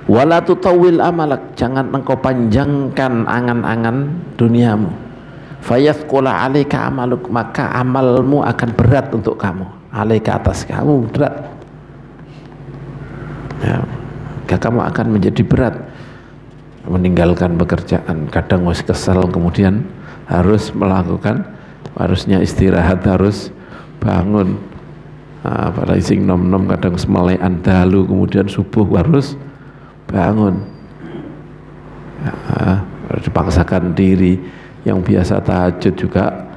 Wala tutawil amalak, jangan engkau panjangkan angan-angan duniamu. Fayathqula 'alaika amaluk, maka amalmu akan berat untuk kamu. 'Alaika, atas kamu berat. Ya, maka kamu akan menjadi berat meninggalkan pekerjaan. Kadang masih kesal, kemudian harus melakukan, harusnya istirahat, harus bangun. Apalagi sing nom-nom kadang semelekan dalu, kemudian subuh harus bangun. Harus dipaksakan diri. Yang biasa tahajud juga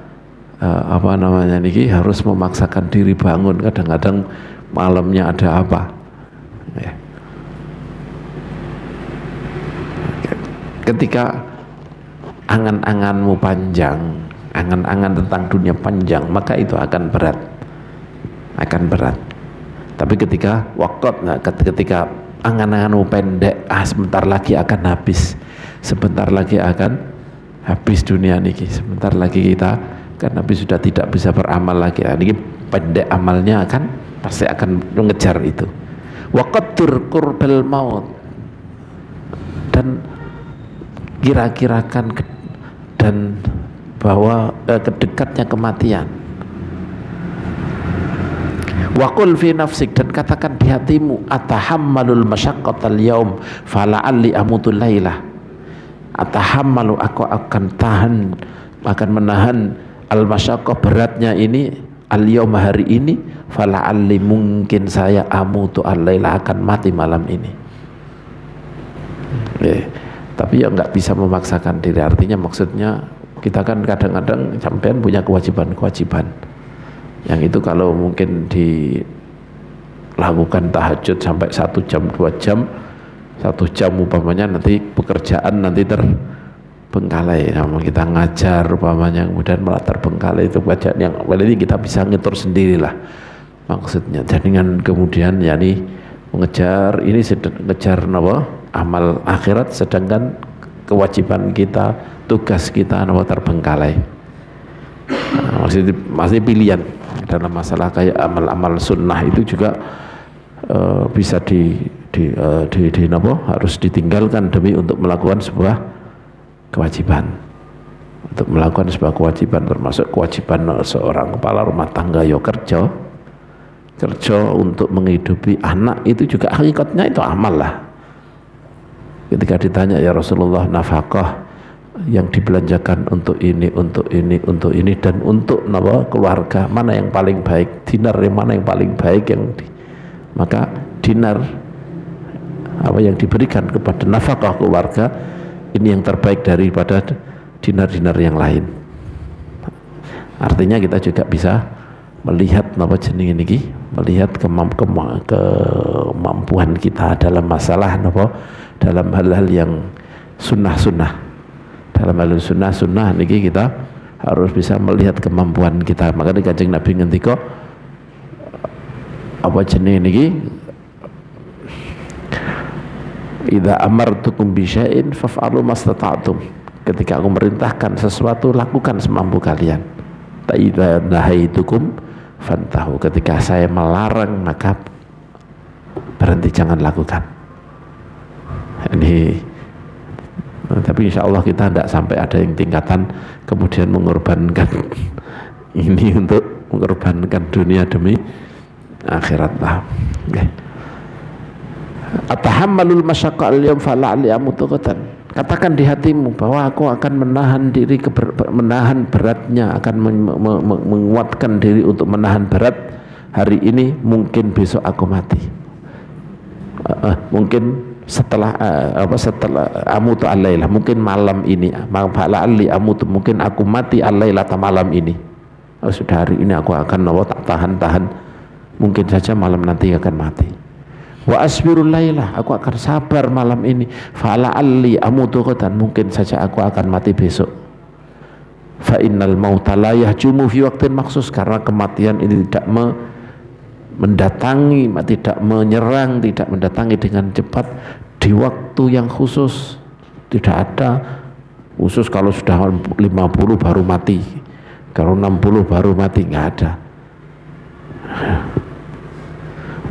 harus memaksakan diri bangun. Kadang-kadang malamnya ada apa ya. Ketika angan-anganmu panjang, angan-angan tentang dunia panjang, maka itu akan berat, tapi ketika ketika angan-anganmu pendek, sebentar lagi akan habis, sebentar lagi akan habis dunia niki, sebentar lagi kita kan habis, sudah tidak bisa beramal lagi. Niki pendek amalnya, pasti akan mengejar itu. Waqaddur qurbal maut, dan kira-kirakan dan bahwa kedekatnya kematian. Waqul fi nafsik, dan katakan di hatimu, atahammalul masyaqqatal yaum fala'alli amutul lailah. Atahammalu, aku akan tahan, akan menahan al masyaqqah, beratnya ini, al yaum, hari ini, fala'alli, mungkin saya amutu al-laila, akan mati malam ini. Tapi ya nggak bisa memaksakan diri. Artinya maksudnya kita kan kadang-kadang sampean punya kewajiban-kewajiban yang itu kalau mungkin dilakukan tahajud sampai 1 jam 2 jam, 1 jam umpamanya, nanti pekerjaan nanti terbengkalai. Kita ngajar umpamanya kemudian malah terbengkalai, itu bacaan yang ini kita bisa ngatur sendirilah maksudnya. Dengan kemudian yakni mengejar ini, ngejar amal akhirat, sedangkan kewajiban kita, tugas kita terbengkalai. Masih pilihan dalam masalah kayak amal-amal sunnah itu juga bisa harus ditinggalkan demi untuk melakukan sebuah kewajiban, termasuk kewajiban seorang kepala rumah tangga, kerja untuk menghidupi anak, itu juga hakikatnya itu amal lah. Ketika ditanya, ya Rasulullah, nafkah yang dibelanjakan untuk ini, dan untuk keluarga mana yang paling baik, dinar yang mana yang paling baik, maka dinar yang diberikan kepada nafkah keluarga ini yang terbaik daripada dinar-dinar yang lain. Artinya kita juga bisa melihat melihat kemampuan kita dalam masalah dalam hal-hal yang sunnah-sunnah. Dalam hal sunnah-sunnah niki kita harus bisa melihat kemampuan kita. Maka di Kanjeng Nabi ngendika niki, idza amartukum bi syai'in faf'alu mastata'tum. Ketika aku merintahkan sesuatu, lakukan semampu kalian. Ta idza nahaitukum fantahu. Ketika saya melarang, maka berhenti, jangan lakukan. Ini, tapi insya Allah kita tidak sampai ada yang tingkatan kemudian mengorbankan ini untuk mengorbankan dunia demi akhirat lah. Atahammalul masyaqqa al-yawm fala'li amutuqatan. Katakan di hatimu bahwa aku akan menahan diri, menahan beratnya, akan menguatkan diri untuk menahan berat hari ini, mungkin besok aku mati, mungkin setelah amutu al-lailah, mungkin malam ini, fala'li amutu, mungkin aku mati al-lailah, malam ini. Sudah hari ini aku akan tak tahan, mungkin saja malam nanti akan mati. Wa asbirul lailah, aku akan sabar malam ini. Fala'alli amutu ghadan, mungkin saja aku akan mati besok. Fa innal mauta la yahjumu fi waqtin maksus, karena kematian ini tidak mendatangi, tidak menyerang, tidak mendatangi dengan cepat di waktu yang khusus. Tidak ada khusus kalau sudah 50 baru mati, kalau 60 baru mati, nggak ada.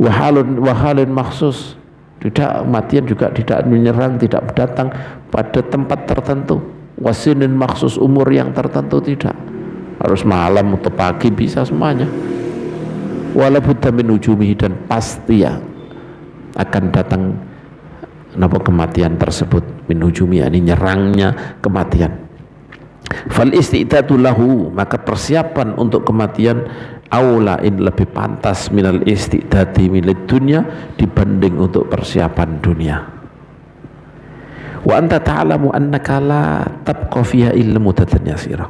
Wahalun maksus, Tidak, kematian juga tidak menyerang, tidak datang pada tempat tertentu. Wasinin maksus umur yang tertentu tidak. Harus malam atau pagi bisa semuanya. Wala budda min ujumihi, dan pasti ya akan datang kematian tersebut, min ujumi, ini nyerangnya kematian. Fal istidadu lahu, maka persiapan untuk kematian aula, in lebih pantas minal istidadi milid dunya, dibanding untuk persiapan dunia. Wa anta ta'lamu annaka la tabqa fiha illa mudatan yasira.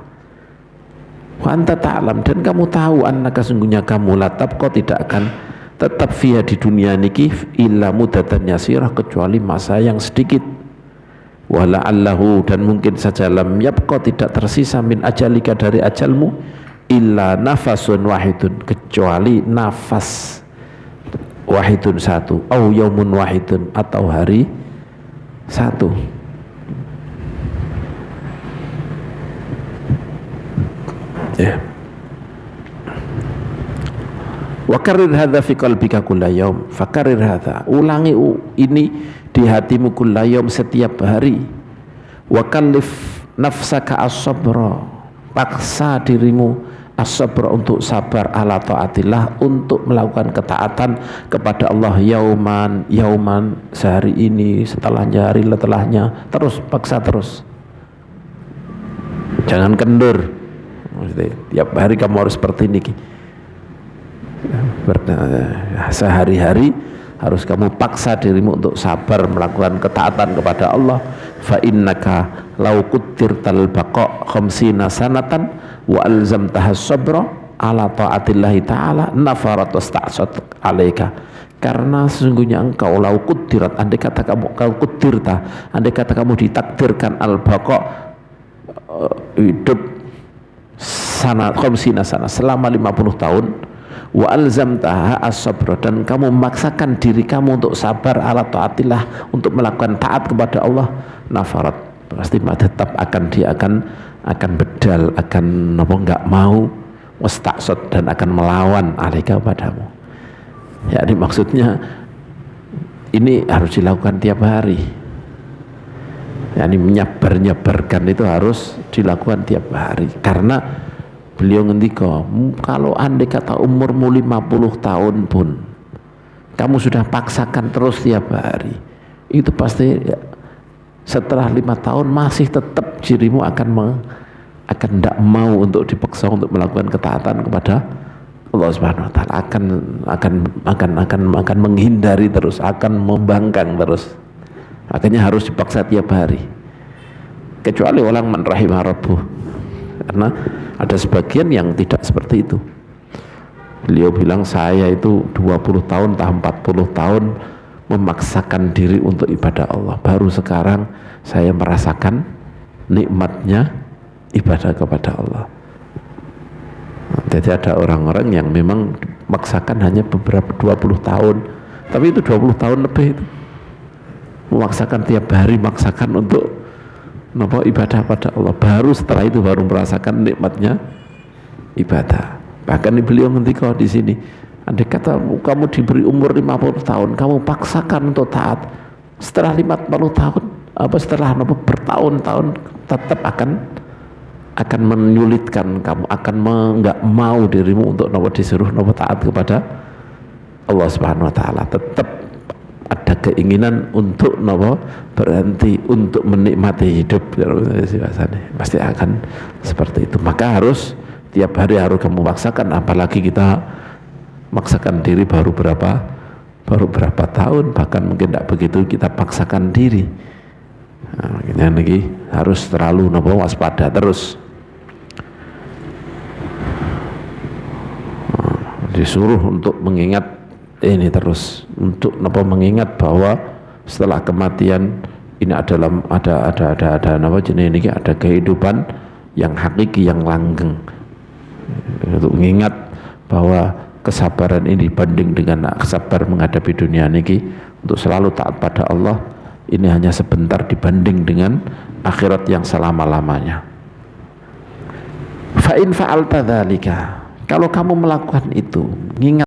Wa anta ta'lam, dan kamu tahu, annaka sungguhnya kamu, la tabqa tidak akan tetap fiha di dunia niki illa mudatan yasira, kecuali masa yang sedikit. Wa la'allahu, dan mungkin saja lam yabqa, tidak tersisa, min ajalika, dari ajalmu, illa nafasun wahidun, kecuali nafas wahidun satu, au yaumun wahidun, atau hari satu. Ya. Wa karir hadza fi qalbika kulla yaum, fakarir hadza, ulangi ini di hatimu kulla yaum, setiap hari. Wa kallif nafsaka as-sabra, paksa dirimu as-sabra, untuk sabar, ala taatillah, untuk melakukan ketaatan kepada Allah, yauman sehari ini, setelahnya, hari setelahnya, terus paksa terus, jangan kendur. Maksudnya, tiap hari kamu harus seperti ini. Sehari-hari harus kamu paksa dirimu untuk sabar melakukan ketaatan kepada Allah. Fa innaka law quttirtal baqa khamsina sanatan wa alzamtaha sabra ala taatillahi ta'ala nafarat wasta'sat alaika. Karena sesungguhnya engkau lau quttirat, andai kata kamu quttirta, andai kata kamu ditakdirkan al baqa, hidup sana khamsina sana, selama 50 tahun, wa alzamtaha as-sabra, dan kamu memaksakan diri kamu untuk sabar, ala taatillah, untuk melakukan taat kepada Allah, nafarat, pasti tetap dia akan bedal, akan enggak mau, wasta'sat, dan akan melawan alaika padamu. Ya, ini maksudnya ini harus dilakukan tiap hari. Ya, ini menyabarkan itu harus dilakukan tiap hari, karena beliau ngendika, kalau andai kata umurmu 50 tahun pun kamu sudah paksakan terus tiap hari, itu pasti ya, setelah 5 tahun masih tetap dirimu akan tidak mau untuk dipaksa untuk melakukan ketaatan kepada Allah Subhanahu wa taala, akan menghindari terus, akan membangkang terus. Akhirnya harus dipaksa tiap hari, kecuali orang man rahimah rabbuh, karena ada sebagian yang tidak seperti itu. Beliau bilang, saya itu 20 tahun atau 40 tahun memaksakan diri untuk ibadah Allah, baru sekarang saya merasakan nikmatnya ibadah kepada Allah. Jadi ada orang-orang yang memang memaksakan hanya beberapa 20 tahun, tapi itu 20 tahun lebih itu memaksakan tiap hari, maksakan untuk ibadah pada Allah, baru setelah itu baru merasakan nikmatnya ibadah. Bahkan beliau ngendika di sini, andai kata kamu diberi umur 50 tahun, kamu paksakan untuk taat, setelah 50 tahun, setelah bertahun-tahun, tetap akan menyulitkan kamu, akan enggak mau dirimu untuk disuruh taat kepada Allah Subhanahu wa taala. Tetap ada keinginan untuk berhenti, untuk menikmati hidup, pasti akan seperti itu. Maka harus tiap hari harus kamu paksakan, apalagi kita maksakan diri baru berapa tahun, bahkan mungkin tidak begitu kita paksakan diri. Nah, makanya lagi harus terlalu waspada terus. Disuruh untuk mengingat ini terus, untuk mengingat bahwa setelah kematian ini adalah ada jenis ini, ada kehidupan yang hakiki, yang langgeng. Untuk mengingat bahwa kesabaran ini dibanding dengan sabar menghadapi dunia ini, untuk selalu taat pada Allah, ini hanya sebentar dibanding dengan akhirat yang selama-lamanya. Fa in fa'alta dzalika, kalau kamu melakukan itu, ingat